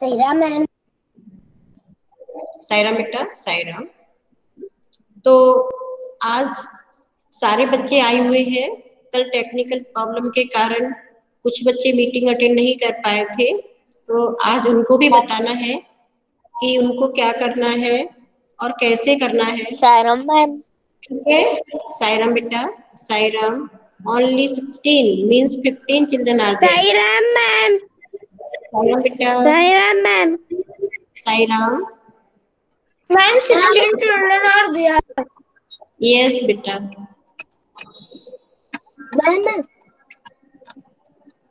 Saira ma'am. Sairam बेटा, सायराम। तो आज सारे बच्चे आए हुए हैं। कल टेक्निकल प्रॉब्लम के कारण कुछ बच्चे मीटिंग अटेंड नहीं कर पाए थे, तो आज उनको भी बताना है कि उनको क्या करना है और कैसे करना है। सायरा मैम। ठीक है सायराम बेटा, Sairam. Only 16 means 15 children are there. Saira ma'am. Sairam बेटा, Saira ma'am. Sairam. Ma'am 16 children are there. Yes बेटा, ma'am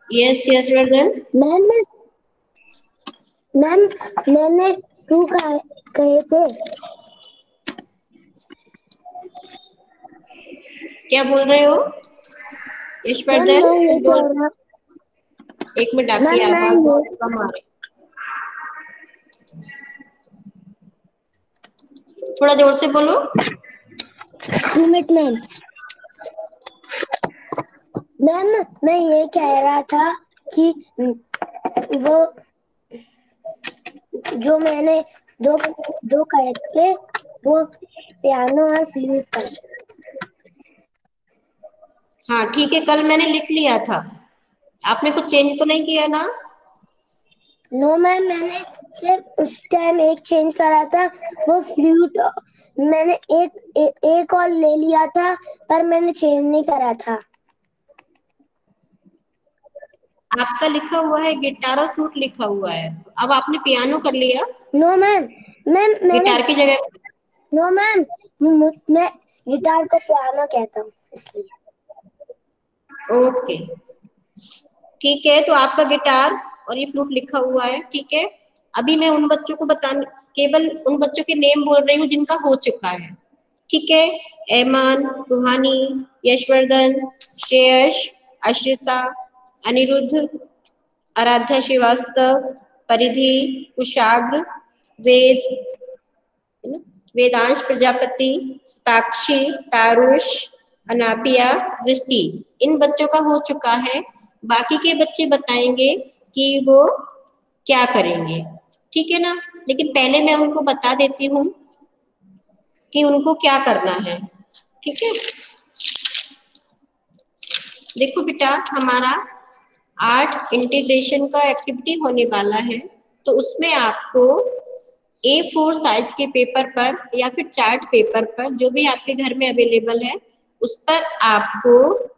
yes yes Vardhan. Ma'am ma'am मैंने 2 कहे थे। क्या बोल रहे हो मैम यशवर्धन? मैं ये बोल। कह रहा। एक मिनट, आपकी मैम मैं आवाज ये बहुत कम आ रही, थोड़ा जोर से बोलो। 2 मिनट मैम। मैम मैं ये कह रहा था कि वो जो मैंने दो दो कहे थे वो पियानो और फ्लूट का। हाँ ठीक है, कल मैंने लिख लिया था। आपने कुछ चेंज तो नहीं किया ना? नो मैम, मैंने सिर्फ उस टाइम एक चेंज करा था, वो फ्लूट मैंने एक और ले लिया था, पर मैंने चेंज नहीं करा था। आपका लिखा हुआ है गिटार और फ्लूट लिखा हुआ है, तो अब आपने पियानो कर लिया नो मैम, मैंने गिटार की जगह। नो मैम, मैं गिटार को पियानो कहता हूँ इसलिए। ओके ठीक है, तो आपका गिटार और ये फ्लूट लिखा हुआ है, ठीक है। अभी मैं उन बच्चों को केवल उन बच्चों के नेम बोल रही हूँ जिनका हो चुका है, ठीक है। ऐमान, रूहानी, यशवर्धन, श्रेयश, अश्रिता, अनिरुद्ध, आराध्या श्रीवास्तव, परिधि, कुशाग्र, वेद, वेदांश प्रजापति, साक्षी, तारुष, अनापिया, दृष्टि। इन बच्चों का हो चुका है। बाकी के बच्चे बताएंगे कि वो क्या करेंगे, ठीक है ना। लेकिन पहले मैं उनको बता देती हूँ कि उनको क्या करना है, ठीक है। देखो बेटा, हमारा आर्ट इंटीग्रेशन का एक्टिविटी होने वाला है, तो उसमें आपको A4 साइज के पेपर पर या फिर चार्ट पेपर पर, जो भी आपके घर में अवेलेबल है, उस पर आपको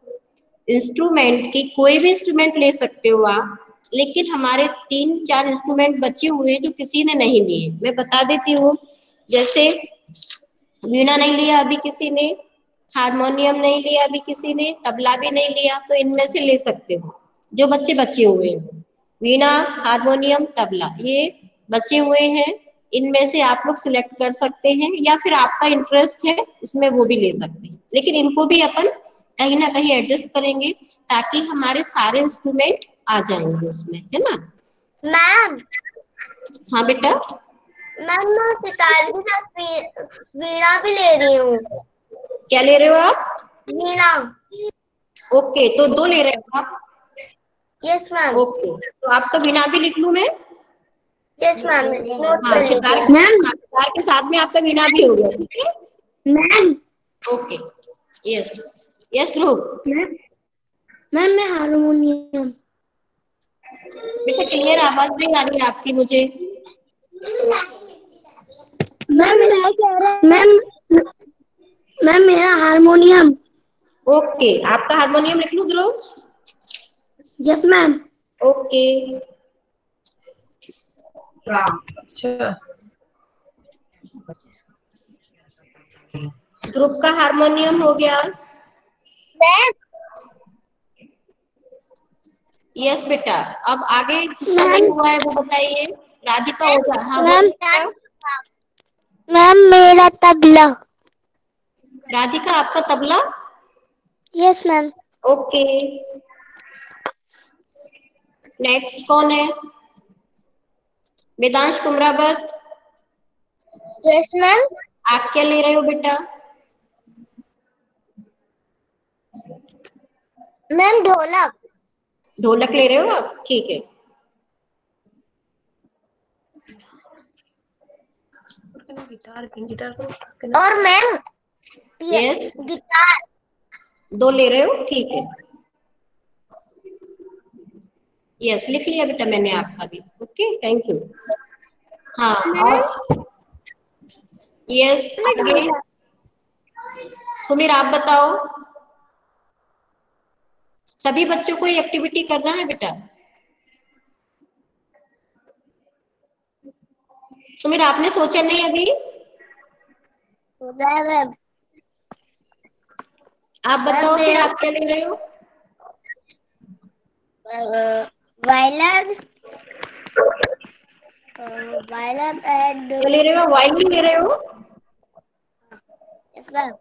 इंस्ट्रूमेंट की कोई भी इंस्ट्रूमेंट ले सकते हो आप। लेकिन हमारे 3-4 इंस्ट्रूमेंट बचे हुए हैं जो किसी ने नहीं लिए, मैं बता देती हूँ। जैसे वीणा नहीं लिया अभी किसी ने, हारमोनियम नहीं लिया अभी किसी ने, तबला भी नहीं लिया, तो इनमें से ले सकते हो जो बच्चे बचे हुए हैं। वीणा, हारमोनियम, तबला, ये बचे हुए हैं। इनमें से आप लोग सिलेक्ट कर सकते हैं, या फिर आपका इंटरेस्ट है इसमें वो भी ले सकते हैं। लेकिन इनको भी अपन कहीं ना कहीं एडजस्ट करेंगे ताकि हमारे सारे इंस्ट्रूमेंट आ जाएंगे उसमें, है ना। मैम, हाँ बेटा। मैम मैं सितार के साथ वीणा भी ले रही हूँ। क्या ले रहे हो आप? वीणा। ओके, तो 2 ले रहे हो आप? Yes ma'am. ओके, तो आपका वीणा भी लिख लूं मैं? यस मैम, नोट हाँ, कर सितार, लीजिए मैम। हाँ, सितार के साथ में आपका वीणा भी हो गया, ठीक है। मैम, ओके, यस यस ध्रुव। मैम मैं हारमोनियम। बेटा क्लियर आवाज नहीं आ रही है आपकी मुझे। मैम मेरा कह रहा है मैम, मैम मेरा हारमोनियम। ओके, आपका हारमोनियम लिख लूं ध्रुव? Yes ma'am. ओके। अच्छा, ध्रुव का हारमोनियम हो गया। मैम, यस बेटा, अब आगे किसका नहीं हुआ है वो बताइए। राधिका हो जा, हाँ मैम, बोल। मैम मेरा तबला। राधिका आपका tabla. Yes ma'am. Okay, next कौन है? Vedansh Kumrawat, yes ma'am. आप क्या ले रहे हो बेटा? मैम ढोलक। ढोलक ले रहे हो आप, ठीक है। और मैम यस, गिटार 2 ले रहे हो, ठीक है। यस, लिख लिया बेटा मैंने आपका भी। Okay, thank you. हाँ, और यस, आगे सुमीर आप बताओ। सभी बच्चों को ये एक्टिविटी करना है बेटा। सुमीर आपने सोचा नहीं अभी? मैम आप बताओ फिर आप क्या ले रहे हो? वायलिन वायलिन एंड क्या ले रहे हो? वायलिन ले रहे हो? यस मैम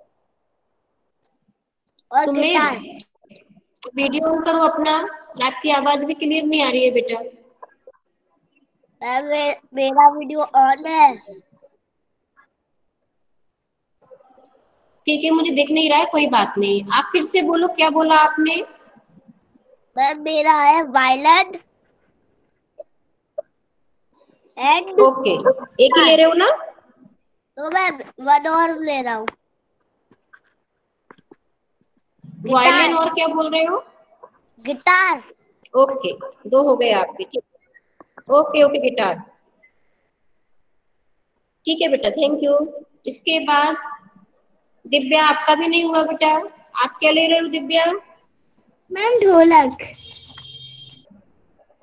और सुमीर गिटार। वीडियो ऑन करो अपना, आपकी आवाज भी क्लियर नहीं आ रही है बेटा। मैम मेरा वीडियो ऑन है। ठीक है, मुझे दिख नहीं रहा है, कोई बात नहीं। आप फिर से बोलो, क्या बोला आपने? मैम मेरा है वायलिन एंड ओके, एक ही ले रहे हो ना? तो मैं वन और ले रहा हूँ। वायलिन और क्या बोल रहे हो? गिटार। ओके, 2 हो गए आपके, ठीक। ओके ओके, गिटार, ठीक है बेटा, थैंक यू। इसके बाद दिव्या आपका भी नहीं हुआ बेटा, आप क्या ले रहे हो दिव्या? मैम ढोलक।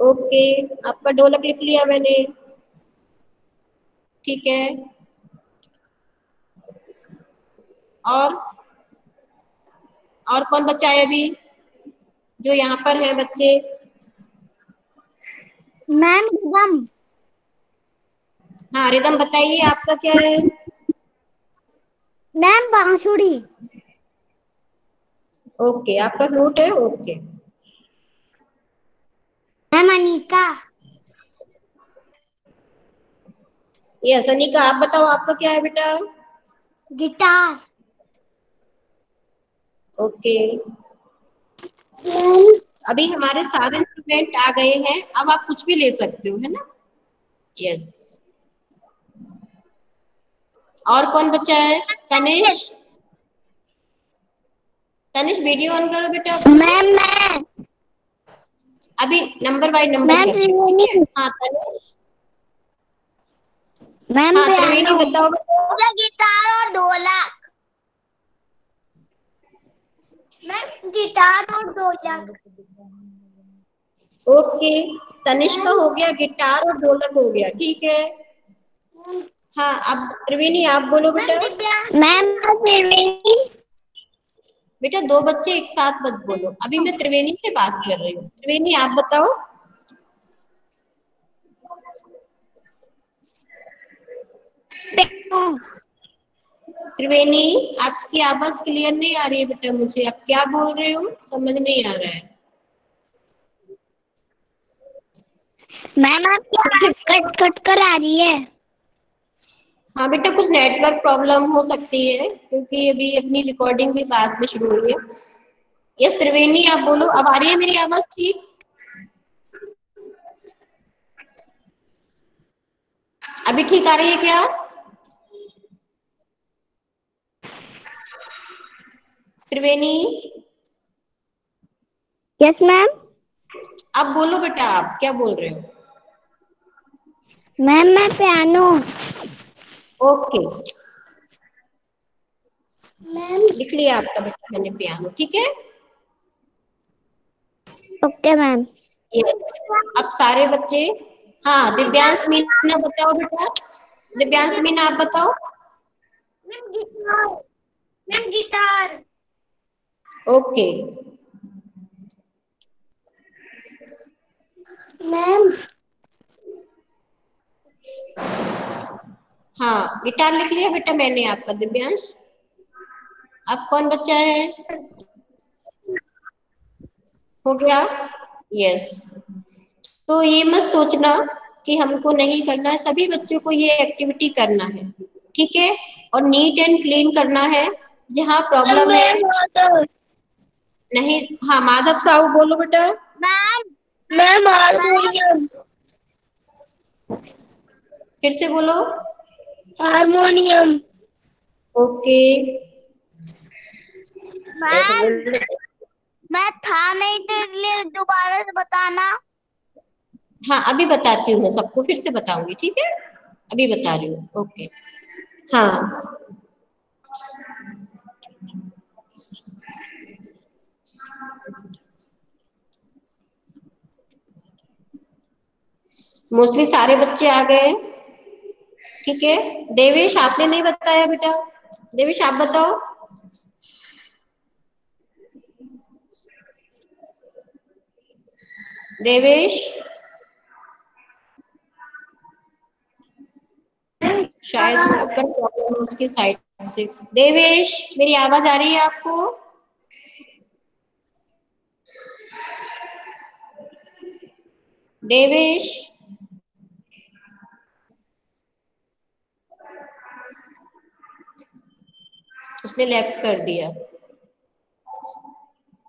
ओके, आपका ढोलक लिख लिया मैंने, ठीक है। और कौन बचा है अभी जो यहाँ पर है बच्चे? Ma'am rhythm. हाँ, रिदम बताइए आपका क्या है? मैम बांसुरी। ओके, आपका फ्लूट है, okay. Ma'am Anika. Yes Anika, आप बताओ आपका क्या है बेटा? गिटार। ओके, अभी हमारे सारे इंस्ट्रूमेंट आ गए हैं, अब आप कुछ भी ले सकते हो, है ना? यस, और कौन बचा है? तनिष, तनिष वीडियो ऑन करो बेटा अपना। मैम मैं अभी नंबर बाय नंबर मैम करते हैं, ठीक है? हाँ तनिष, मैम हाँ त्रिवेणी पियानो। बताओ बेटा। मुझे गिटार और ढोलक। मैम गिटार और ढोलक। ओके, तनिष का हो गया, गिटार और ढोलक हो गया, ठीक है। हाँ, अब त्रिवेणी आप बोलो बेटा। मैम त्रिवेणी। बेटा 2 बच्चे एक साथ मत बोलो, अभी मैं त्रिवेणी से बात कर रही हूँ। त्रिवेणी आप बताओ। त्रिवेणी आपकी आवाज क्लियर नहीं आ रही है बेटा मुझे, आप क्या बोल रहे हो समझ नहीं आ रहा है। मैम आपकी आवाज कट कट कर आ रही है। हाँ बेटा, कुछ नेटवर्क प्रॉब्लम हो सकती है क्योंकि अभी अपनी रिकॉर्डिंग भी बाद में शुरू हुई है। यस त्रिवेणी आप बोलो, अब आ रही है मेरी आवाज ठीक? अभी ठीक आ रही है क्या? त्रिवेणी यस मैम। अब बोलो बेटा, आप क्या बोल रहे हो? मैम मैं पियानो। ओके, मैम लिख लिया आपका बेटा मैंने पियानो, ठीक है। Okay ma'am. यस, अब सारे बच्चे, हाँ दिव्यांश मीना बताओ बेटा, दिव्यांश मीना आप बताओ। Ma'am guitar. Ma'am guitar. Okay, ma'am हाँ गिटार लिख लिया बेटा मैंने आपका दिव्यांश। अब कौन बच्चा है? हो गया? यस, तो ये मत सोचना कि हमको नहीं करना है, सभी बच्चों को ये एक्टिविटी करना है, ठीक है। और नीट एंड क्लीन करना है, जहाँ प्रॉब्लम है नहीं। हाँ माधव साहू बोलो बेटा। Ma'am ma'am harmonium. फिर से बोलो। हारमोनियम। ओके। मैं था नहीं तो इसलिए दोबारा से बताना। हाँ अभी बताती हूँ, मैं सबको फिर से बताऊंगी, ठीक है, अभी बता रही हूँ। ओके। हाँ मोस्टली सारे बच्चे आ गए, ठीक है। देवेश आपने नहीं बताया बेटा, देवेश आप बताओ। देवेश शायद नेटवर्क प्रॉब्लम है उसकी साइड से। देवेश मेरी आवाज आ रही है आपको? देवेश उसने लेफ्ट कर दिया।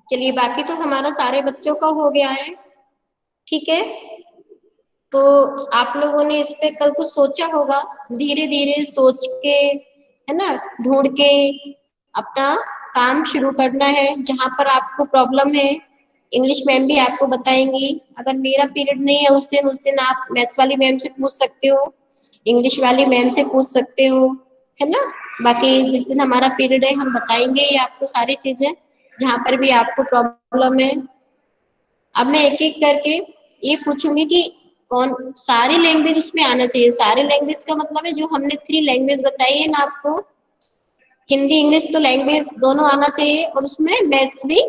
चलिए बाकी तो हमारा सारे बच्चों का हो गया है, ठीक है। तो आप लोगों ने इस पे कल कुछ सोचा होगा, धीरे धीरे सोच के, है ना, ढूंढ के अपना काम शुरू करना है। जहां पर आपको प्रॉब्लम है इंग्लिश मैम भी आपको बताएंगी। अगर मेरा पीरियड नहीं है उस दिन आप मैथ्स वाली मैम से पूछ सकते हो, इंग्लिश वाली मैम से पूछ सकते हो, है ना। बाकी जिस दिन हमारा पीरियड है हम बताएंगे ही आपको सारी चीजें, जहां पर भी आपको प्रॉब्लम है। अब मैं एक एक करके ये पूछूंगी कि कौन सारी लैंग्वेज उसमें आना चाहिए। सारी लैंग्वेज का मतलब है जो हमने 3 लैंग्वेज बताई है ना आपको, हिंदी इंग्लिश तो लैंग्वेज दोनों आना चाहिए, और उसमें मैथ्स भी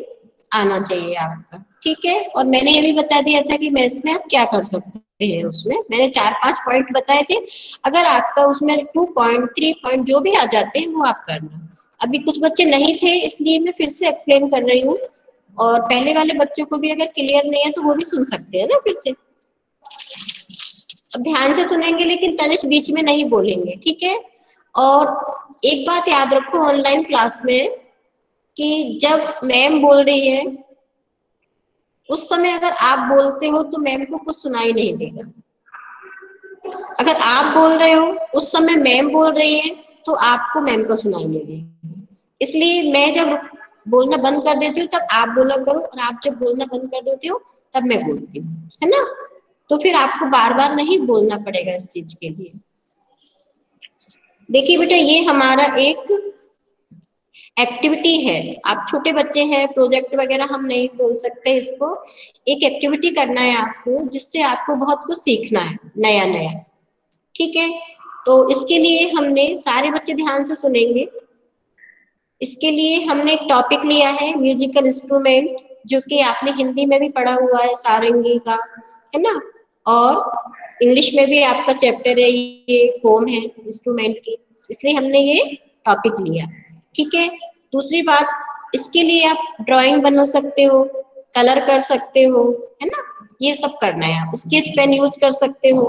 आना चाहिए आपका, ठीक है। और मैंने ये भी बता दिया था कि मैथ्स में आप क्या कर सकते हैं, उसमें मैंने 4-5 पॉइंट बताए थे। अगर आपका उसमें 2 पॉइंट 3 पॉइंट जो भी आ जाते हैं वो आप करना। अभी कुछ बच्चे नहीं थे इसलिए मैं फिर से एक्सप्लेन कर रही हूँ, और पहले वाले बच्चों को भी अगर क्लियर नहीं है तो वो भी सुन सकते हैं ना फिर से। अब ध्यान से सुनेंगे लेकिन तनिष बीच में नहीं बोलेंगे, ठीक है। और एक बात याद रखो ऑनलाइन क्लास में, कि जब मैम बोल रही है उस समय अगर आप बोलते हो तो मैम को कुछ सुनाई नहीं देगा। अगर आप बोल रहे हो उस समय मैम बोल रही है तो आपको मैम को सुनाई नहीं देगा। इसलिए मैं जब बोलना बंद कर देती हूँ तब आप बोला करो, और आप जब बोलना बंद कर देती हो तब मैं बोलती हूँ, है ना। तो फिर आपको बार बार नहीं बोलना पड़ेगा इस चीज के लिए। देखिए बेटा ये हमारा एक एक्टिविटी है। आप छोटे बच्चे हैं, प्रोजेक्ट वगैरह हम नहीं बोल सकते इसको, एक एक्टिविटी करना है आपको जिससे आपको बहुत कुछ सीखना है नया नया, ठीक है। तो इसके लिए हमने सारे बच्चे ध्यान से सुनेंगे। इसके लिए हमने एक टॉपिक लिया है म्यूजिकल इंस्ट्रूमेंट, जो कि आपने हिंदी में भी पढ़ा हुआ है सारंगी का, है ना। और इंग्लिश में भी आपका चैप्टर है, ये होम है इंस्ट्रूमेंट की, इसलिए हमने ये टॉपिक लिया, ठीक है। दूसरी बात, इसके लिए आप ड्राइंग बना सकते हो, कलर कर सकते हो, है ना, ये सब करना है। आप स्केच पेन यूज कर सकते हो,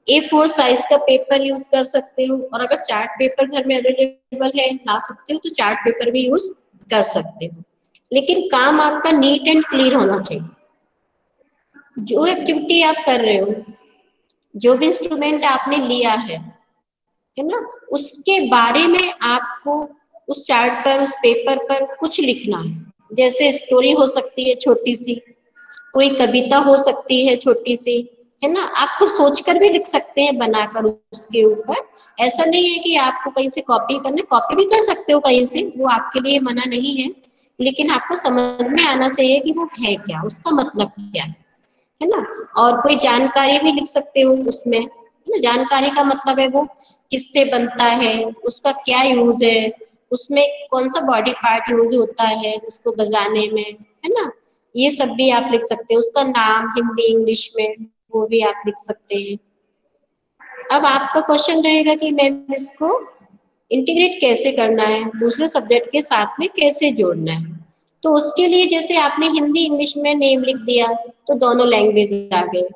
A4 साइज का पेपर यूज कर सकते हो, और अगर चार्ट पेपर घर में अवेलेबल है ला सकते हो तो चार्ट पेपर भी यूज कर सकते हो। लेकिन काम आपका नीट एंड क्लीन होना चाहिए। जो एक्टिविटी आप कर रहे हो, जो भी इंस्ट्रूमेंट आपने लिया है ना, उसके बारे में आपको उस चार्ट पर उस पेपर पर कुछ लिखना है। जैसे स्टोरी हो सकती है छोटी सी, कोई कविता हो सकती है छोटी सी, है ना। आपको सोचकर भी लिख सकते हैं बनाकर उसके ऊपर। ऐसा नहीं है कि आपको कहीं से कॉपी करना, कॉपी भी कर सकते हो कहीं से, वो आपके लिए मना नहीं है, लेकिन आपको समझ में आना चाहिए कि वो है क्या, उसका मतलब क्या है ना। और कोई जानकारी भी लिख सकते हो उसमें, है ना। जानकारी का मतलब है वो किससे बनता है, उसका क्या यूज है, उसमें कौन सा बॉडी पार्ट यूज होता है उसको बजाने में, है ना। ये सब भी आप लिख सकते हो, उसका नाम हिंदी इंग्लिश में वो भी आप लिख सकते हैं। अब आपका क्वेश्चन रहेगा कि मैम इसको इंटीग्रेट कैसे करना है, दूसरे सब्जेक्ट के साथ में कैसे जोड़ना है। तो उसके लिए जैसे आपने हिंदी इंग्लिश में नेम लिख दिया तो दोनों लैंग्वेज आ गए,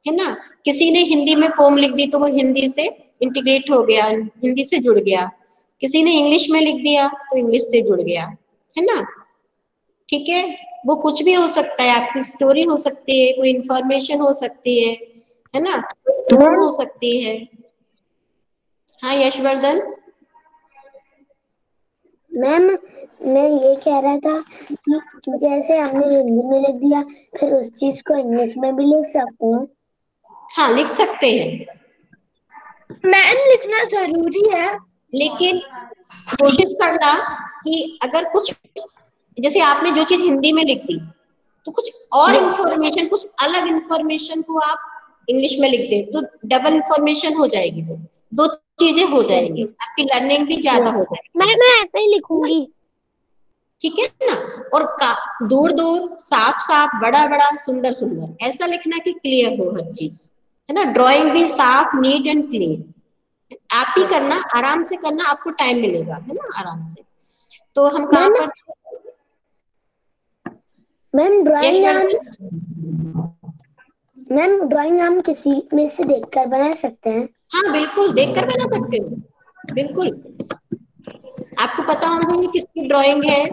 है ना। किसी ने हिंदी में पोम लिख दी तो वो हिंदी से इंटीग्रेट हो गया, हिंदी से जुड़ गया। किसी ने इंग्लिश में लिख दिया तो इंग्लिश से जुड़ गया, है ना, ठीक है। वो कुछ भी हो सकता है, आपकी स्टोरी हो सकती है, कोई इंफॉर्मेशन हो सकती है ना, पोम हो सकती है। हाँ यशवर्धन। मैम मैं ये कह रहा था कि जैसे हमने हिंदी में लिख दिया, फिर उस चीज को इंग्लिश में भी लिख सकते हैं। हाँ लिख सकते हैं, मैम लिखना जरूरी है। लेकिन कोशिश करना कि अगर कुछ, जैसे आपने जो चीज हिंदी में लिख दी, तो कुछ और इंफॉर्मेशन, कुछ अलग इंफॉर्मेशन को आप इंग्लिश में लिख दें तो डबल इंफॉर्मेशन हो जाएगी, वो दो चीजें हो जाएंगी, आपकी लर्निंग भी ज्यादा हो जाएगी। मैं ऐसे ही लिखूंगी। ठीक है ना। और दूर दूर, साफ साफ, बड़ा बड़ा, सुंदर सुंदर, ऐसा लिखना कि क्लियर हो हर चीज, है ना। ड्राइंग भी साफ, नीट एंड क्लीन आप ही करना, आराम से करना, आपको टाइम मिलेगा, है ना, आराम से। तो हम कहाँ पर, मैम ड्राइंग हम यशवर्धन? मैम ड्राइंग हम किसी में से देखकर बना सकते हैं। हाँ बिल्कुल, देखकर बना सकते हो, बिल्कुल। आपको पता होना चाहिए किसकी ड्राइंग है,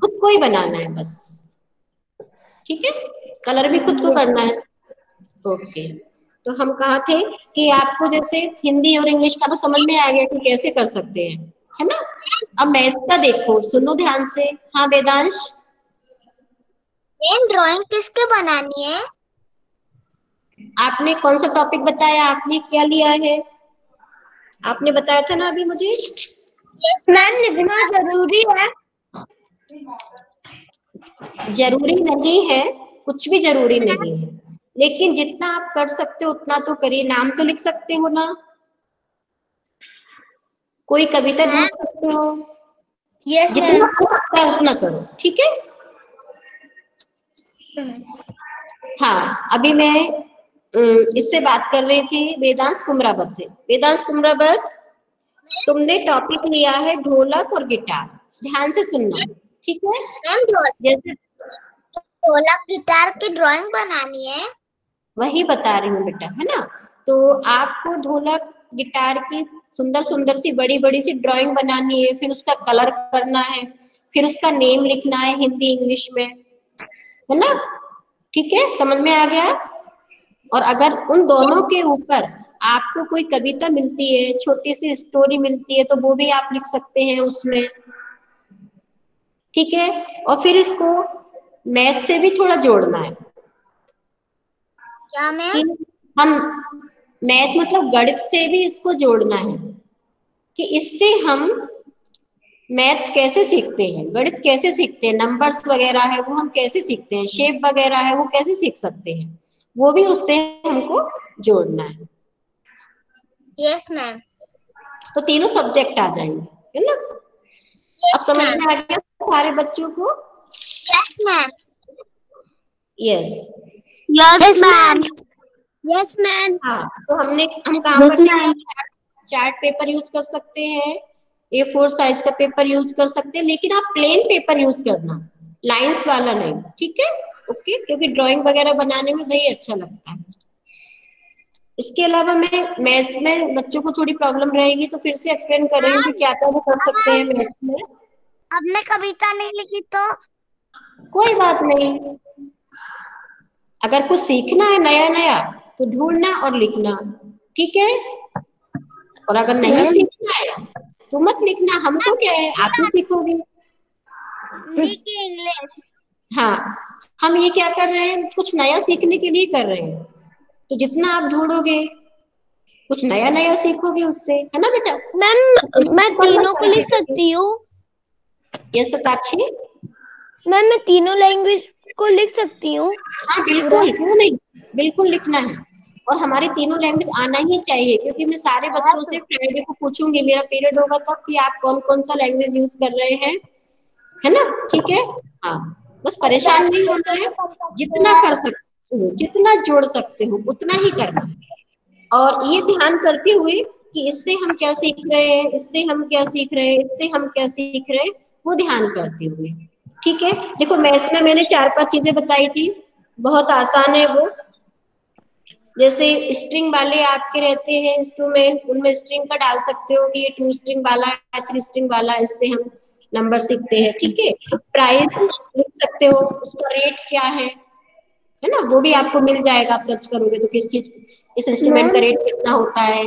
खुद को ही बनाना है बस, ठीक है। कलर भी खुद को करना है। ओके, तो हम कहाँ थे कि आपको जैसे हिंदी और इंग्लिश का तो समझ में आ गया कि कैसे कर सकते हैं, है ना। अब मैथ का देखो, सुनो ध्यान से। हाँ वेदांश। मैम ड्राइंग किसके बनानी है? आपने कौन सा टॉपिक बताया, आपने क्या लिया है, आपने बताया था ना अभी मुझे। मैम लिखना जरूरी है। जरूरी नहीं है, कुछ भी जरूरी नहीं है, लेकिन जितना आप कर सकते हो उतना तो करिए। नाम तो लिख सकते हो ना, कोई कविता ढूंढ सकते हो, यस जितना हो सकता है उतना करो, ठीक है। हाँ अभी मैं इससे बात कर रही थी, वेदांश कुमरावत से। वेदांश कुमरावत, तुमने टॉपिक लिया है ढोलक और गिटार, ध्यान से सुनना, ठीक है। मैम जैसे ढोलक गिटार की ड्राइंग बनानी है। वही बता रही हूँ बेटा, है ना। तो आपको ढोलक गिटार की सुंदर सुंदर सी, बड़ी बड़ी सी ड्राइंग बनानी है, फिर उसका कलर करना है, फिर उसका नेम लिखना है हिंदी इंग्लिश में, है ना। ठीक है, समझ में आ गया। और अगर उन दोनों के ऊपर आपको कोई कविता मिलती है, छोटी सी स्टोरी मिलती है, तो वो भी आप लिख सकते हैं उसमें, ठीक है। और फिर इसको मैथ से भी थोड़ा जोड़ना है क्या मैम? कि हम, मैथ मतलब गणित से भी इसको जोड़ना है कि इससे हम मैथ्स कैसे सीखते हैं, गणित कैसे सीखते हैं, नंबर्स वगैरह है वो हम कैसे सीखते हैं, शेप वगैरह है वो कैसे सीख सकते हैं, वो भी उससे हमको जोड़ना है। Yes ma'am. तो तीनों सब्जेक्ट आ जाएंगे, है ना। अब समझ में आ गया सारे बच्चों को? Yes ma'am. Yes. Yes ma'am. Yes ma'am. हाँ, तो हम कहाँ पर थे, चार्ट पेपर यूज कर सकते हैं, A4 साइज का पेपर यूज कर सकते हैं, लेकिन आप प्लेन पेपर यूज करना, लाइंस वाला नहीं, ठीक है। ओके, क्योंकि ड्राइंग वगैरह बनाने में वही अच्छा लगता है। इसके अलावा मैं मैथ्स में बच्चों को थोड़ी प्रॉब्लम रहेगी, तो फिर से एक्सप्लेन कर रही हूँ कि क्या क्या वो कर सकते हैं मैथ्स में। अब मैं कविता नहीं लिखी तो? कोई बात नहीं, अगर कुछ सीखना है नया नया तो ढूंढना और लिखना, ठीक है। और अगर नहीं सीखना है तो मत लिखना, हमको क्या है, आप ही सीखोगे। इंग्लिश। हाँ, हम ये क्या कर रहे हैं, कुछ नया सीखने के लिए कर रहे हैं, तो जितना आप ढूंढोगे कुछ नया नया सीखोगे उससे, है ना बेटा। मैम मैं तीनों को लिख सकती हूँ। ये सताक्षी। मैम मैं तीनों लैंग्वेज को लिख सकती हूँ। हाँ बिल्कुल, क्यों नहीं, बिल्कुल लिखना है। और हमारी तीनों लैंग्वेज आना ही चाहिए, क्योंकि मैं सारे बच्चों से फ्राइडे को पूछूंगी, मेरा पीरियड होगा तब, कि आप कौन कौन सा लैंग्वेज यूज कर रहे हैं, है ना। ठीक है, हाँ, बस परेशान नहीं होना है, जितना कर सकते हो, जितना जोड़ सकते हो उतना ही करना है। और ये ध्यान करते हुए कि इससे हम क्या सीख रहे हैं, इससे हम क्या सीख रहे हैं, इससे हम क्या सीख रहे हैं, वो ध्यान करते हुए, ठीक है। देखो मैथ्स में मैंने 4-5 चीजें बताई थी, बहुत आसान है वो। जैसे स्ट्रिंग वाले आपके रहते हैं इंस्ट्रूमेंट, उनमें स्ट्रिंग का डाल सकते हो कि ये 2 स्ट्रिंग वाला है, 3 स्ट्रिंग वाला, इससे हम नंबर सीखते हैं, ठीक है। प्राइस लिख सकते हो, उसका रेट क्या है ना, वो भी आपको मिल जाएगा, आप सर्च करोगे तो किस चीज इस इंस्ट्रूमेंट का मैम रेट कितना होता है,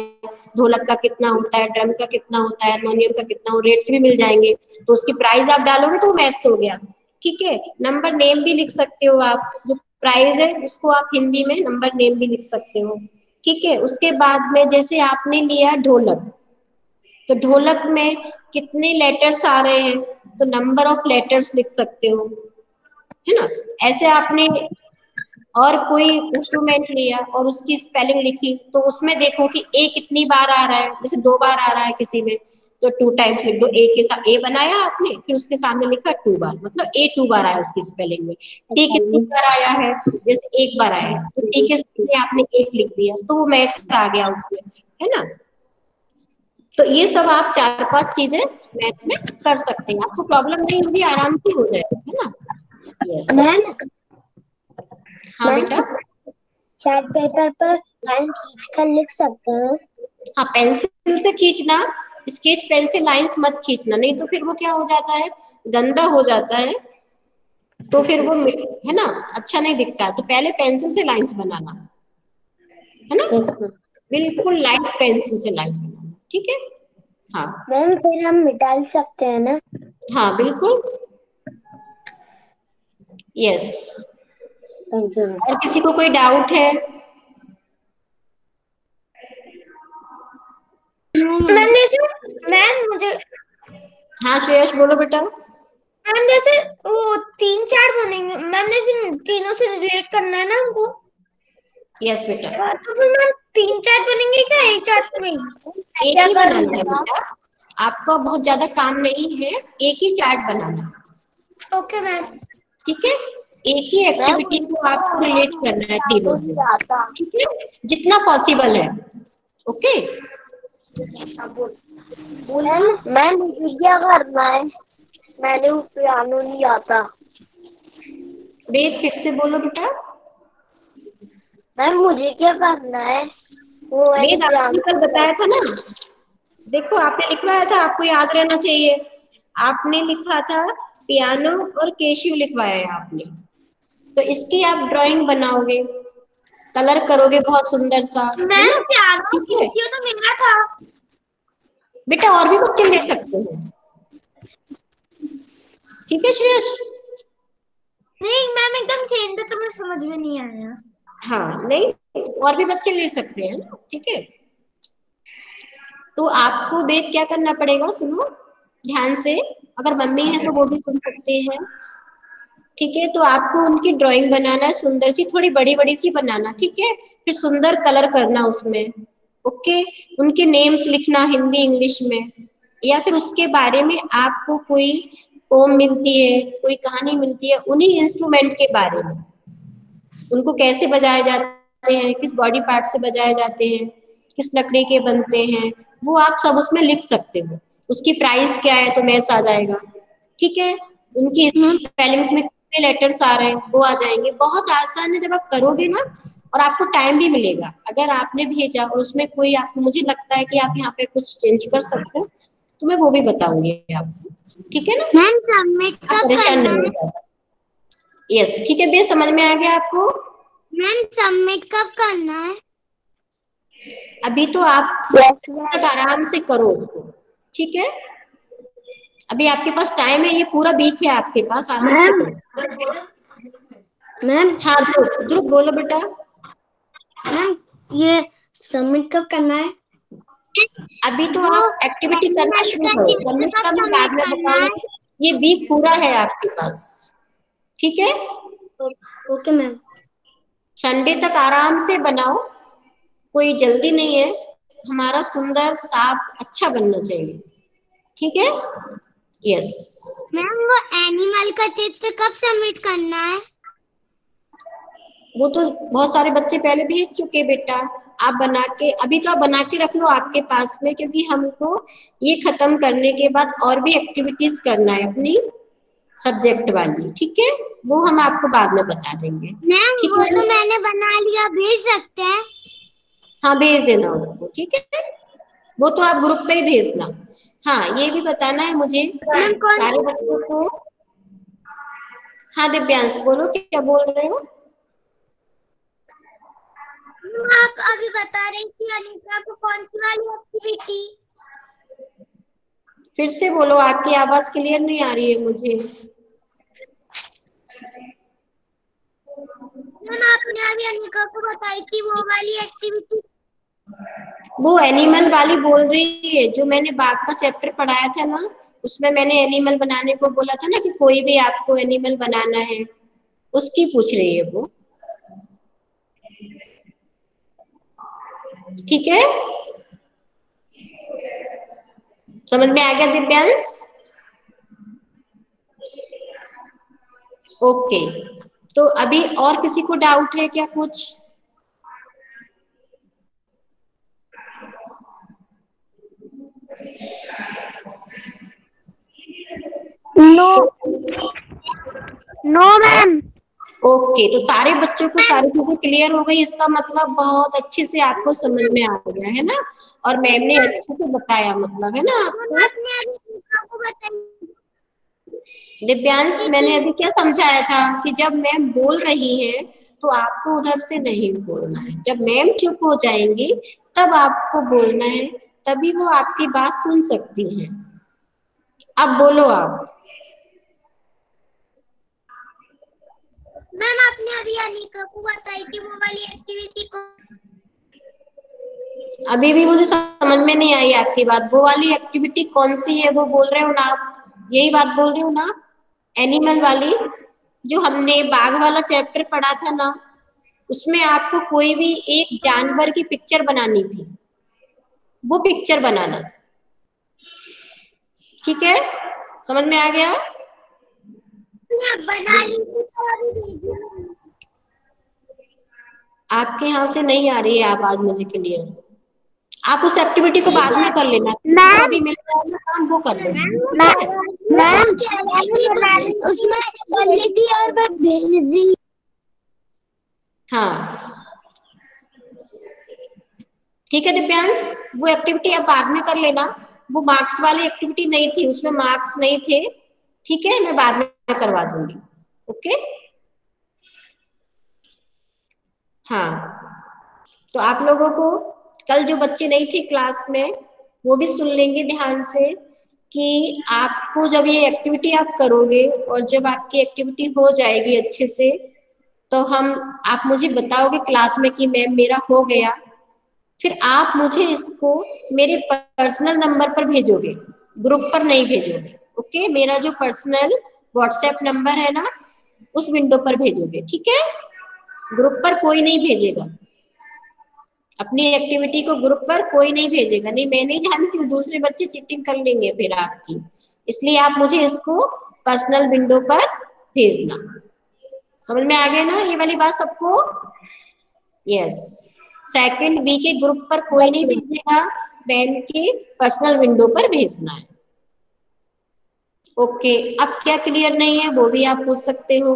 ढोलक का कितना होता है, ड्रम का कितना होता है, हारमोनियम का कितना, वो रेट्स भी मिल जाएंगे। तो उसकी प्राइस आप डालोगे तो मैथ्स हो गया। ठीक है, नंबर नेम भी लिख सकते हो आप, जो प्राइस है उसको आप हिंदी में नंबर नेम भी लिख सकते हो। ठीक है, उसके बाद में जैसे आपने लिया ढोलक, तो ढोलक में कितने लेटर्स आ रहे हैं, तो नंबर ऑफ लेटर्स लिख सकते हो, है ना। ऐसे आपने और कोई इंस्ट्रूमेंट लिया और उसकी स्पेलिंग लिखी, तो उसमें देखो कि ए कितनी बार आ रहा है, जैसे 2 बार आ रहा है किसी में, तो 2 टाइम्स लिख दो। ए के साथ ए बनाया आपने, फिर उसके सामने लिखा 2 बार, मतलब ए 2 बार आया उसकी स्पेलिंग में। टी कितनी बार आया है, जैसे 1 बार आया है, तो टी के सामने आपने 1 लिख दिया, तो वो मैथ्स आ गया उसमें, है ना। तो ये सब आप 4-5 चीजें मैथ में कर सकते हैं, आपको प्रॉब्लम नहीं होगी, आराम से हो जाएगा, है ना। यस। मैम हाँ मैम बेटा। चार्ट पेपर पर लाइन खींच कर लिख सकते हैं। हाँ, पेंसिल से खींचना, स्केच पेन से लाइंस मत खींचना, नहीं तो फिर वो क्या हो जाता है, गंदा हो जाता है, तो फिर वो है ना, अच्छा नहीं दिखता है। तो पहले पेंसिल से लाइंस बनाना, है ना, यस मैम। बिल्कुल लाइट पेंसिल से लाइन बनाना। ठीक है। हाँ मैम फिर हम मिटा सकते हैं ना। हाँ बिल्कुल। यस। थैंक यू और किसी को कोई डाउट है? मैम। जैसे मैम मुझे हाँ श्रेयस बोलो बेटा। मैम जैसे वो 3 चार्ट बनेंगे मैम, जैसे तीनों से रिलेट करना है ना हमको। यस बेटा, तो फिर मैम 3 चार्ट बनेंगे क्या एक चार्ट में? एक क्या ही कर बनाना रही है है? बेटा, आपका बहुत ज्यादा काम नहीं है, एक ही चार्ट बनाना। Okay ma'am. ठीक है, एक ही एक्टिविटी को आपको रिलेट करना है तीनों से। ठीक है, जितना पॉसिबल है। ओके। मैम मैम मुझे क्या करना है? मैंने वो पियानो नहीं आता। वेद फिर से बोलो बेटा। मैम मुझे क्या करना है? वो मैंने वेद आपने पियानो कल नहीं बताया आता। था ना, देखो आपने लिखवाया था, आपको याद रहना चाहिए। आपने लिखा था पियानो और केशियो लिखवाया है आपने, तो इसकी आप ड्राइंग बनाओगे, कलर करोगे बहुत सुंदर सा, है मैम ना। पियानो ठीक है केसियो तो मेरा था। बेटा, और भी बच्चे ले सकते हैं। ठीक है श्रेयस। नहीं मैम एकदम चेंज था तो मुझे समझ में नहीं आया। हाँ नहीं, और भी बच्चे ले सकते हैं ना। ठीक है, तो आपको वेद क्या करना पड़ेगा, सुनो ध्यान से, अगर मम्मी है तो वो भी सुन सकते हैं। ठीक है, तो आपको उनकी ड्राइंग बनाना है, सुंदर सी, थोड़ी बड़ी बड़ी सी बनाना। ठीक है, फिर सुंदर कलर करना उसमें। ओके, उनके नेम्स लिखना हिंदी इंग्लिश में, या फिर उसके बारे में आपको कोई पोम मिलती है, कोई कहानी मिलती है उन्हीं इंस्ट्रूमेंट के बारे में, उनको कैसे बजाए जाते हैं, किस बॉडी पार्ट से बजाए जाते हैं, किस लकड़ी के बनते हैं, वो आप सब उसमें लिख सकते हो। उसकी प्राइस क्या है तो मैथ्स आ जाएगा। ठीक है, उनकी स्पेलिंग्स में कितने लेटर्स आ रहे हैं वो आ जाएंगे। बहुत आसान है, जब आप करोगे ना, और आपको टाइम भी मिलेगा। अगर आपने भेजा और उसमें कोई आपको, मुझे लगता है कि आप यहाँ पे कुछ चेंज कर सकते हो, तो मैं वो भी बताऊंगी आपको। ठीक है ना, मैम सबमिट आप कब परेशान करना नहीं है? होगा। यस, ठीक है बेस, समझ में आ गया आपको। मैम सबमिट कब करना है? अभी तो आप यस तक मैम। आराम से करो उसको। ठीक है, अभी आपके पास टाइम है, ये पूरा वीक है आपके पास, आराम से मैम करो। मैम हाँ ध्रुव, ध्रुव बोलो बेटा। मैम ये सबमिट कब करना है? अभी तो वो आप एक्टिविटी करना एनिमल शुरू का करो, चित्र सबमिट कब का मैं बाद सबमिट में करना है? बताऊंगी। ये वीक पूरा है आपके पास। ठीक है, ओके मैम। संडे तक आराम से बनाओ, कोई जल्दी नहीं है, हमारा सुंदर साफ अच्छा बनना चाहिए। ठीक है। यस, मैम वो एनिमल का चित्र कब सबमिट करना है? वो तो बहुत सारे बच्चे पहले भेज चुके बेटा। आप बना के, अभी तो आप बना के रख लो आपके पास में, क्योंकि हमको ये खत्म करने के बाद और भी एक्टिविटीज करना है अपनी सब्जेक्ट वाली। ठीक है, वो हम आपको बाद में बता देंगे। मैम ठीक वो है, तो मैंने बना लिया, भेज सकते हैं? हाँ भेज देना उसको। ठीक है, वो तो आप ग्रुप पे ही भेजना। हाँ, ये भी बताना है मुझे मैम कौन सारे बच्चों को। हाँ दिव्यांश बोलो, क्या बोल रहे हो? आप अभी बता रही थी अनीता को कौन सी वाली एक्टिविटी? फिर से बोलो, आपकी आवाज क्लियर नहीं आ रही है मुझे। मैम आपने अभी अनीता को बताई थी वो वाली एक्टिविटी। वो एनिमल वाली बोल रही है, जो मैंने बाघ का चैप्टर पढ़ाया था ना, उसमें मैंने एनिमल बनाने को बोला था ना कि कोई भी आपको एनिमल बनाना है, उसकी पूछ रही है वो। ठीक है, समझ में आ गया दिव्यांश? ओके, तो अभी और किसी को डाउट है क्या कुछ? No no ma'am. ओके, तो सारे बच्चों को सारी चीजें क्लियर हो गई, इसका मतलब बहुत अच्छे से आपको समझ में आ गया है ना, और मैम ने अच्छे से बताया, मतलब है ना आपको। आपने अभी अनीता को बताई दिव्यांश, मैंने अभी क्या समझाया था कि जब मैम बोल रही है तो आपको उधर से नहीं बोलना है, जब मैम चुप हो जाएंगी तब आपको बोलना है, तभी वो आपकी बात सुन सकती हैं। अब बोलो आप। मैम आपने अभी अनीता को बताई थी वो वाली एक्टिविटी को। अभी भी मुझे समझ में नहीं आई आपकी बात, वो वाली एक्टिविटी कौन सी है, वो बोल रहे हो ना आप? यही बात बोल रहे हो ना, एनिमल वाली, जो हमने बाघ वाला चैप्टर पढ़ा था ना, उसमें आपको कोई भी एक जानवर की पिक्चर बनानी थी, वो पिक्चर बनाना था। ठीक है, समझ में आ गया? बना ली थी तो अभी भेजी। आपके यहाँ से नहीं आ रही है आवाज मुझे क्लियर। आप उस एक्टिविटी को बाद में कर लेना, जो मैम अभी मिल रहा है ना काम, वो कर लेना। मैम कह रही थी उसने कर ली थी और मैं भेज दी। हाँ ठीक है दिव्यांश, वो एक्टिविटी आप बाद में कर लेना, वो मार्क्स वाली एक्टिविटी नहीं थी, उसमें मार्क्स नहीं थे। ठीक है, मैं बाद में करवा दूंगी। ओके, हाँ, तो आप लोगों को कल जो बच्चे नहीं थे क्लास में, वो भी सुन लेंगे ध्यान से कि आपको जब ये एक्टिविटी आप करोगे और जब आपकी एक्टिविटी हो जाएगी अच्छे से, तो आप मुझे बताओगे क्लास में कि मैम मेरा हो गया, फिर आप मुझे इसको मेरे पर्सनल नंबर पर भेजोगे, ग्रुप पर नहीं भेजोगे। ओके, मेरा जो पर्सनल व्हाट्सएप नंबर है ना, उस विंडो पर भेजोगे। ठीक है, ग्रुप पर कोई नहीं भेजेगा, अपनी एक्टिविटी को ग्रुप पर कोई नहीं भेजेगा। नहीं, मैं नहीं जानती हूँ, दूसरे बच्चे चीटिंग कर लेंगे फिर आपकी, इसलिए आप मुझे इसको पर्सनल विंडो पर भेजना। समझ में आ गया ना ये वाली बात सबको? यस, सेकंड बी के ग्रुप पर कोई नहीं भेजेगा, मैम के पर्सनल विंडो पर भेजना है। ओके, अब क्या क्लियर नहीं है वो भी आप पूछ सकते हो।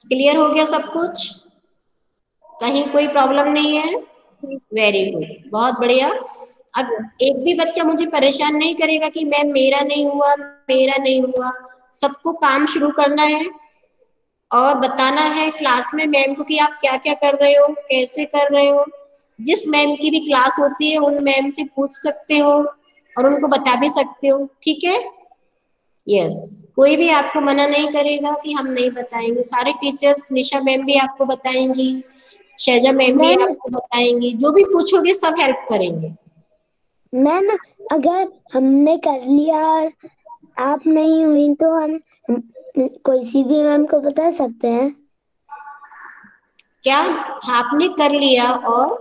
क्लियर हो गया सब कुछ? कहीं कोई प्रॉब्लम नहीं है? वेरी गुड, बहुत बढ़िया। अब एक भी बच्चा मुझे परेशान नहीं करेगा कि मैम मेरा नहीं हुआ, मेरा नहीं हुआ। सबको काम शुरू करना है और बताना है क्लास में मैम को कि आप क्या क्या कर रहे हो, कैसे कर रहे हो। जिस मैम की भी क्लास होती है उन मैम से पूछ सकते हो और उनको बता भी सकते हो। ठीक है, यस, कोई भी आपको मना नहीं करेगा कि हम नहीं बताएंगे। सारे टीचर्स, निशा मैम भी आपको बताएंगी, शैजा मैम भी मैम आपको बताएंगी, जो भी पूछोगे सब हेल्प करेंगे। मैम अगर हमने कर लिया और आप नहीं हुई तो हम कोई सी भी मैम को बता सकते हैं? क्या आपने कर लिया और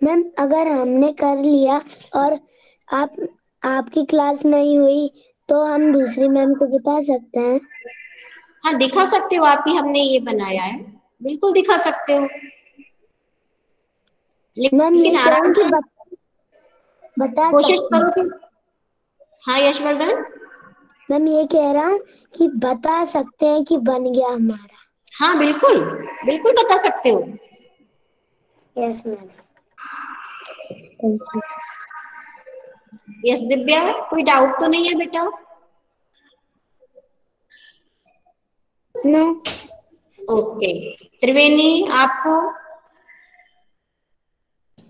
मैम अगर हमने कर लिया और आप आपकी क्लास नहीं हुई तो हम दूसरी मैम को बता सकते हैं? हाँ, दिखा सकते हो आप ही हमने ये बनाया है, बिल्कुल दिखा सकते हो, मैम ये लेकिन कह रहा आराम हूँ कि से बता कोशिश सकते करो हैं। कि। हाँ यशवर्धन, मैम ये कह रहा हूँ कि बता सकते हैं कि बन गया हमारा। हाँ बिल्कुल, बिल्कुल बता सकते हो। Yes ma'am, thank you. Yes Divya, कोई डाउट तो नहीं है बेटा? नो। ओके, त्रिवेणी आपको?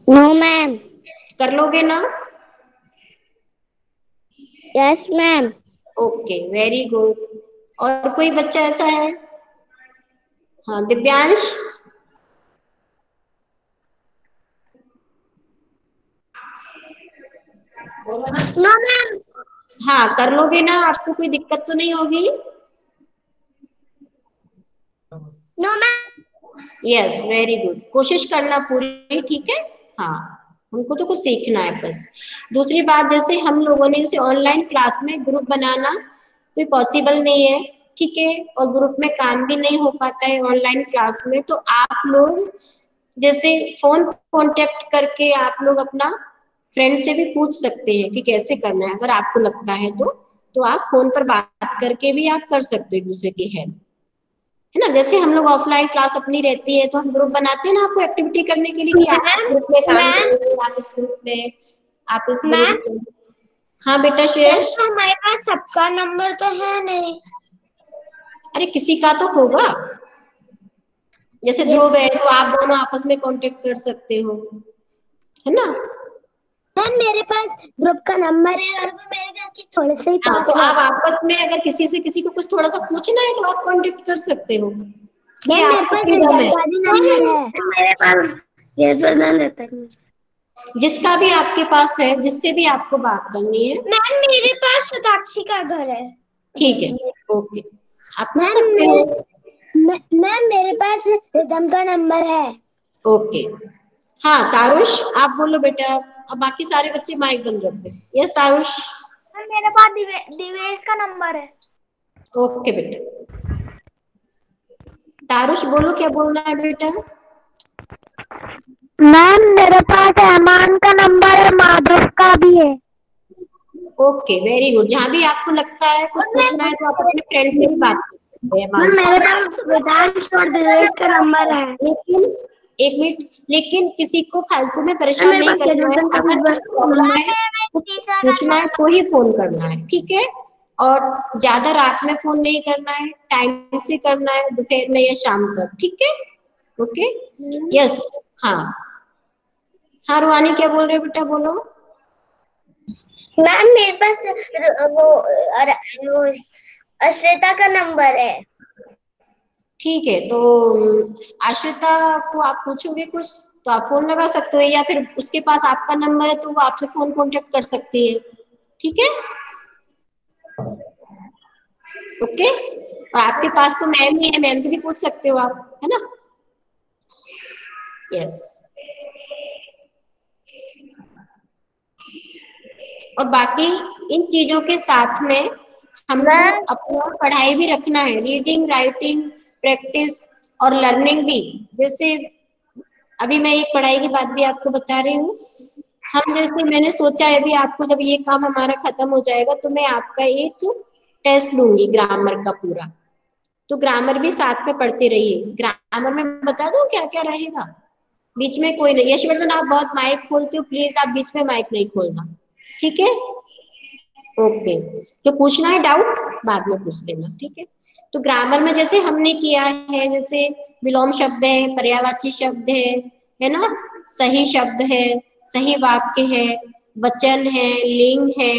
No ma'am. कर लोगे ना? Yes ma'am. Okay, very good. और कोई बच्चा ऐसा है? हाँ दिव्यांश? No ma'am. हाँ कर लोगे ना, आपको कोई दिक्कत तो नहीं होगी? No ma'am. Yes very good, कोशिश करना पूरी, ठीक है। हाँ हमको तो कुछ सीखना है बस। दूसरी बात, जैसे हम लोगों ने जैसे ऑनलाइन क्लास में ग्रुप बनाना कोई पॉसिबल नहीं है, ठीक है, और ग्रुप में काम भी नहीं हो पाता है ऑनलाइन क्लास में, तो आप लोग जैसे फोन कांटेक्ट करके आप लोग अपना फ्रेंड से भी पूछ सकते हैं कि कैसे करना है, अगर आपको लगता है तो आप फोन पर बात करके भी आप कर सकते हो एक दूसरे की हेल्प, है ना। जैसे हम लोग ऑफलाइन क्लास अपनी रहती है तो हम ग्रुप बनाते हैं ना आपको एक्टिविटी करने के लिए कि आप इस ग्रुप में काम करेंगे, आप इस ग्रुप में, आप इस ग्रुप में। हाँ बेटा श्रेयस? हमारे पास सबका नंबर तो है नहीं। अरे किसी का तो होगा, जैसे ध्रुव है तो आप दोनों आपस में कांटेक्ट कर सकते हो, है ना। मैम मेरे पास ग्रुप का नंबर है और वो मेरे घर के थोड़े से ही हाँ पास तो है। आप आपस में अगर किसी से किसी को कुछ थोड़ा सा पूछना है तो आप कांटेक्ट कर सकते हो, ये मैम मेरे आपकी पास फ्रीडम है। रिदम का भी नंबर है। मेरे पास ये बदल रहता है। जिसका भी आपके पास है, जिससे भी आपको बात करनी है। मैम मेरे पास साक्षी का घर है। ठीक है, ओके, आप कर मैम सकते हो। मैम मेरे पास रिदम का नंबर है। ओके, हाँ तारुष आप बोलो बेटा, अब बाकी सारे बच्चे माइक बंद रखते हैं। यस तारुष? मेरे पास दिवेश का नंबर है। ओके बेटा, तारुष बोलो क्या बोलना है बेटा? मैम मेरे पास ऐमान का नंबर है, माधव का भी है। ओके वेरी गुड, जहाँ भी आपको लगता है कुछ पूछना है तो आप अपने फ्रेंड से भी बात कर सकते हैं। मैम मेरे पास वेदांश और दिवेश का नंबर है। लेकिन एक मिनट, लेकिन किसी को फालतू में परेशान नहीं करना है, अगर प्रॉब्लम है कुछ पूछना है तो ही फोन करना है, ठीक है। और ज्यादा रात में फोन नहीं करना है, टाइम से करना है, दोपहर में या शाम तक, ठीक है। Okay, yes. हाँ हाँ रुहानी क्या बोल रहे हो बेटा, बोलो। मैम मेरे पास वो अश्वेता का नंबर है। ठीक है, तो आश्रिता को आप पूछोगे कुछ तो आप फोन लगा सकते हो, या फिर उसके पास आपका नंबर है तो वो आपसे फोन कांटेक्ट कर सकती है, ठीक है। ओके, और आपके पास तो मैम ही है, मैम से भी पूछ सकते हो आप, है ना। यस, और बाकी इन चीजों के साथ में हमको अपना पढ़ाई भी रखना है, रीडिंग राइटिंग प्रैक्टिस और लर्निंग भी। जैसे अभी मैं एक पढ़ाई की बात भी आपको बता रही हूँ, हम जैसे मैंने सोचा है अभी आपको, जब ये काम हमारा खत्म हो जाएगा तो मैं आपका एक टेस्ट लूंगी ग्रामर का पूरा, तो ग्रामर भी साथ में पढ़ते रहिए। ग्रामर में बता दूं क्या क्या रहेगा, बीच में कोई नहीं, यशवर्धन आप बहुत माइक खोलते हो, प्लीज आप बीच में माइक नहीं खोलना, ठीक है। ओके, जो पूछना है डाउट बाद में पूछ लेना, ठीक है। तो ग्रामर में जैसे हमने किया है, जैसे विलोम शब्द है, पर्यायवाची शब्द है ना, सही शब्द है, सही वाक्य है, वचन है, लिंग है,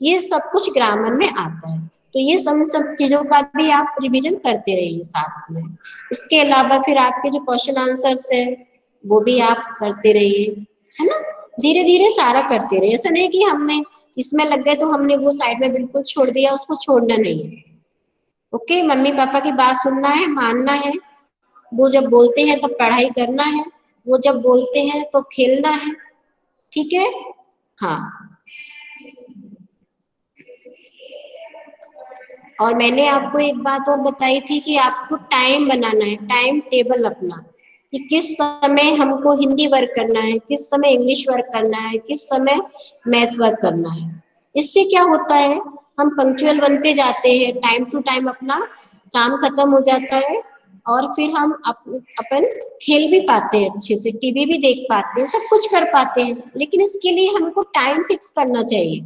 ये सब कुछ ग्रामर में आता है। तो ये सब चीजों का भी आप रिवीजन करते रहिए साथ में। इसके अलावा फिर आपके जो क्वेश्चन आंसर्स है वो भी आप करते रहिए, है ना। धीरे धीरे सारा करते रहिए, ऐसा नहीं कि हमने इसमें लग गए तो हमने वो साइड में बिल्कुल छोड़ दिया, उसको छोड़ना नहीं है। ओके, मम्मी पापा की बात सुनना है, मानना है, वो जब बोलते हैं तब पढ़ाई करना है, वो जब बोलते हैं तो खेलना है, ठीक है। हाँ, और मैंने आपको एक बात और बताई थी कि आपको टाइम बनाना है, टाइम टेबल अपना, कि किस समय हमको हिंदी वर्क करना है, किस समय इंग्लिश वर्क करना है, किस समय मैथ्स वर्क करना है। इससे क्या होता है, हम पंक्चुअल बनते जाते हैं, टाइम टू टाइम अपना काम खत्म हो जाता है, और फिर हम अपन खेल भी पाते हैं अच्छे से, टीवी भी देख पाते हैं, सब कुछ कर पाते हैं। लेकिन इसके लिए हमको टाइम फिक्स करना चाहिए,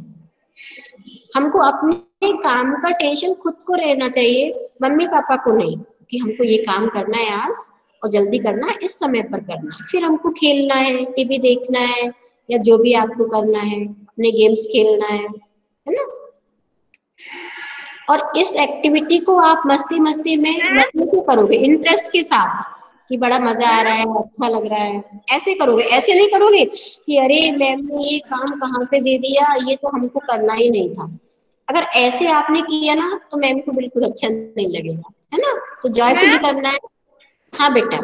हमको अपने काम का टेंशन खुद को रहना चाहिए, मम्मी पापा को नहीं, कि हमको ये काम करना है आज और जल्दी करना है, इस समय पर करना है, फिर हमको खेलना है, टीवी देखना है, या जो भी आपको करना है, अपने गेम्स खेलना है ना। और इस एक्टिविटी को आप मस्ती मस्ती में मतलब क्यों करोगे, इंटरेस्ट के साथ, कि बड़ा मजा आ रहा है, अच्छा लग रहा है, ऐसे करोगे। ऐसे नहीं करोगे कि अरे मैम ने ये काम कहाँ से दे दिया, ये तो हमको करना ही नहीं था। अगर ऐसे आपने किया ना तो मैम को बिल्कुल अच्छा नहीं लगेगा, है ना। तो जॉयफुली करना है। हाँ बेटा।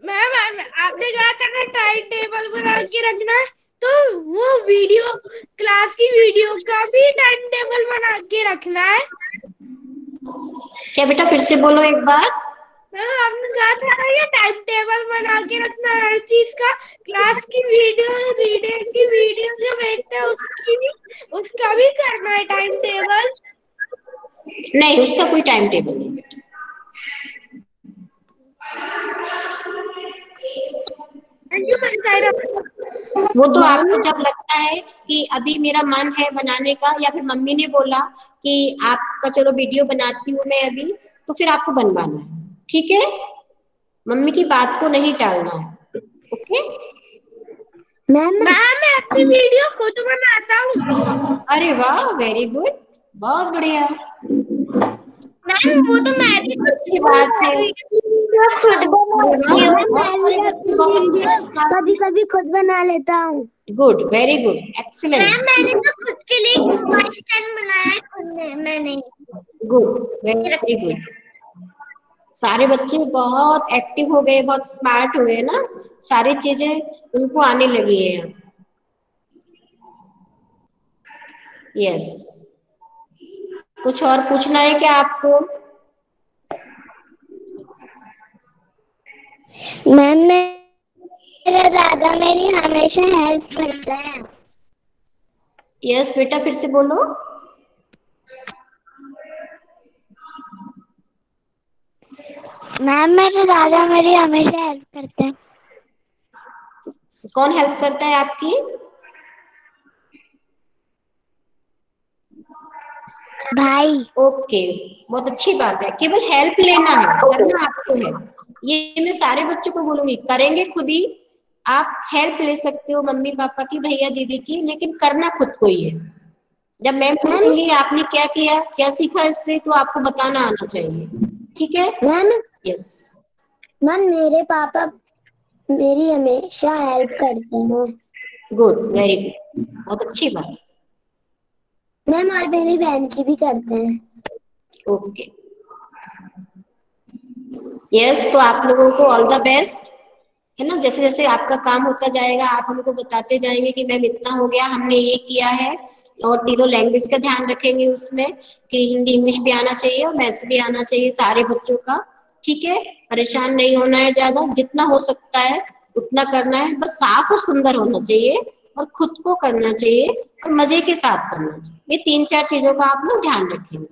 मैम आपने कहा था ना टाइम टेबल बना के रखना है, तो वो वीडियो क्लास की वीडियो का भी टाइम टेबल बना के रखना है। क्या बेटा, फिर से बोलो एक बार। मैम आपने कहा था ना ये टाइम टेबल बना के रखना है हर चीज का, क्लास की वीडियो, रीडिंग की वीडियो जो देखते हैं उसका भी करना है टाइम टेबल। नहीं, उसका कोई टाइम टेबल नहीं बेटा। वो तो आपको जब लगता है कि अभी मेरा मन है बनाने का, या फिर मम्मी ने बोला कि आपका चलो वीडियो बनाती हूँ मैं अभी, तो फिर आपको बनवाना है, ठीक है। मम्मी की बात को नहीं टालना है, ओके। मैम मैं अपनी वीडियो खुद बनाता हूँ। अरे वाह, वेरी गुड, बहुत बढ़िया। मैम वो तो मैं भी अच्छी बात है। खुद बनाती हूँ। मैं भी अपनी वीडियो कभी कभी खुद बना लेता हूँ। Good, very good, excellent. Ma'am मैंने तो खुद के लिए मोबाइल स्टैंड बनाया है खुद ने, मैंने। Good, very good. सारे बच्चे बहुत एक्टिव हो गए, बहुत स्मार्ट हो गए ना, सारी चीजें उनको आने लगी है। यस। कुछ और पूछना है क्या आपको? मैम मेरा दादा मेरी हमेशा हेल्प करता है। यस बेटा, फिर से बोलो। मैम मेरे दादा मेरी हमेशा हेल्प करते हैं। कौन हेल्प करता है आपकी? भाई। ओके, बहुत अच्छी बात है। केवल हेल्प लेना है, करना आपको है। ये मैं सारे बच्चों को बोलूंगी, करेंगे खुद ही। आप हेल्प ले सकते हो मम्मी पापा की, भैया दीदी की, लेकिन करना खुद को ही है। जब मैम पूछेंगी आपने क्या किया, क्या सीखा इससे, तो आपको बताना आना चाहिए, ठीक है। Ma'am yes. मैम मेरे पापा मेरी हमेशा हेल्प करते हैं। गुड, वेरी गुड, बहुत अच्छी बात। मैम और मेरी बहन की भी करते हैं। ओके। यस, तो आप लोगों को ऑल द बेस्ट, है ना। जैसे जैसे आपका काम होता जाएगा आप हमको बताते जाएंगे कि मैम इतना हो गया, हमने ये किया है। और तीनों लैंग्वेज का ध्यान रखेंगे उसमें, कि हिंदी इंग्लिश भी आना चाहिए और मैथ्स भी आना चाहिए सारे बच्चों का, ठीक है। परेशान नहीं होना है ज्यादा, जितना हो सकता है उतना करना है, बस साफ और सुंदर होना चाहिए, और खुद को करना चाहिए, और मजे के साथ करना चाहिए। ये 3-4 चीजों का आप लोग ध्यान रखेंगे,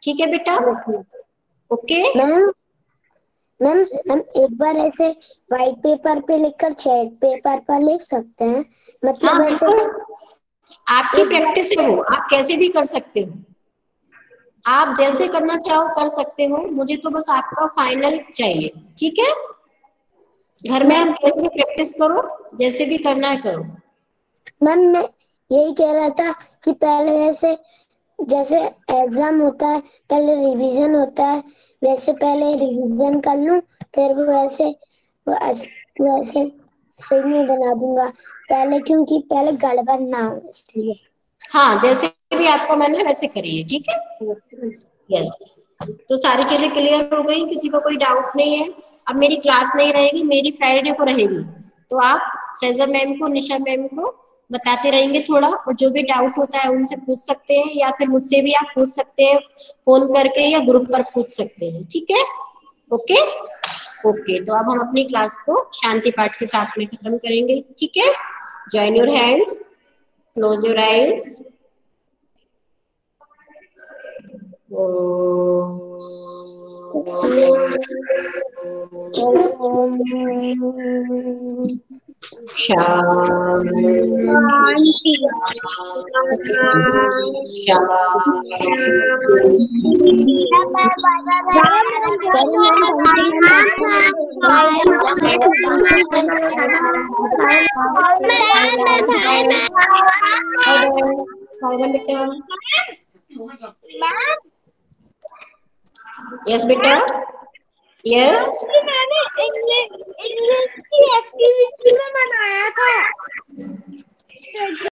ठीक है बेटा। ओके। मैम मैम हम एक बार ऐसे व्हाइट पेपर पे लिखकर चार्ट पेपर पर लिख सकते हैं, हाँ मतलब ऐसे बिल्कुल, आपकी एक बार प्रैक्टिस है वो, आप कैसे भी कर सकते हो, आप जैसे करना चाहो कर सकते हो, मुझे तो बस आपका फाइनल चाहिए, ठीक है। घर में आप कैसे भी प्रैक्टिस करो, जैसे भी करना है करो। मैम मैं यही कह रहा था कि पहले ऐसे जैसे एग्जाम होता है पहले रिवीजन होता है, वैसे पहले रिवीजन कर लूं, फिर वो वैसे सही में बना दूंगा पहले, क्योंकि पहले गड़बड़ ना हो इसलिए। हाँ, जैसे भी आपका मन है वैसे करिए, ठीक है। यस, तो सारी चीजें क्लियर हो गई, किसी को कोई डाउट नहीं है। अब मेरी क्लास नहीं रहेगी, मेरी फ्राइडे को रहेगी, तो आप सैजर मैम को, निशा मैम को बताते रहेंगे थोड़ा, और जो भी डाउट होता है उनसे पूछ सकते हैं, या फिर मुझसे भी आप पूछ सकते हैं फोन करके, या ग्रुप पर पूछ सकते हैं, ठीक है। ओके। ओके, तो अब हम अपनी क्लास को शांति पाठ के साथ में खत्म करेंगे, ठीक है। Join your hands, close your eyes. Shanti yes बेटा यस मैंने इंग्लिश की एक्टिविटी में बनाया था।